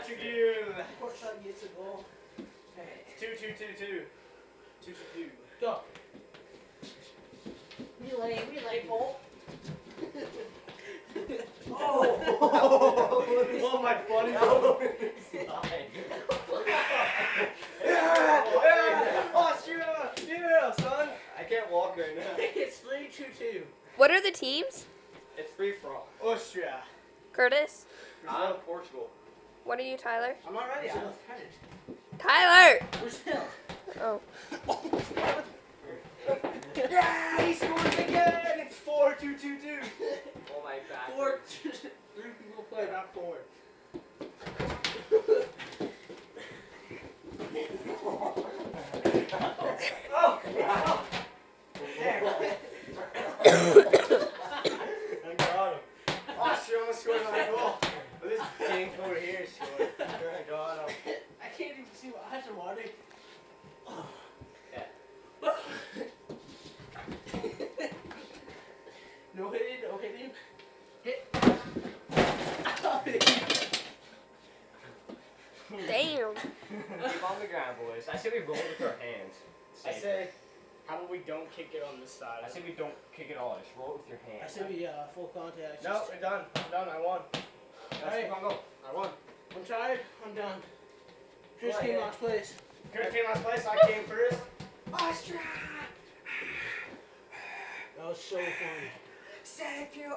Patrick Gill. What shot gets a goal? It's 2-2-2-2. 2-2-2. Go. Relay, Paul. Oh my funny. Austria! Yeah, son. I can't walk right now. It's 3-2-2. What are the teams? It's free for all. Austria. Curtis? I'm Portugal. What are you, Tyler? I'm not ready. I'm ready. Tyler! Where's Hill? Oh. Yeah, he scores again. It's 4-2-2-2. Oh my back. 4. 3 people play, not 4. Oh! I got him. Austria almost scored another goal. But this dink over here scored. I got him. I can't even see what eyes are watering. Yeah. No hitting, no hitting. Hit. Damn. Keep on the ground, boys. I say we roll with our hands. I say, how about we don't kick it on this side? I say we don't kick it all. Just roll it with your I hands. said we full contact. No, we're done. I'm done. I won. Let's Alright. keep on going. I won. I'm tired. I'm done. Chris Go came ahead. last place. Kurt came last place. I came first. Austria! That was so funny. Save you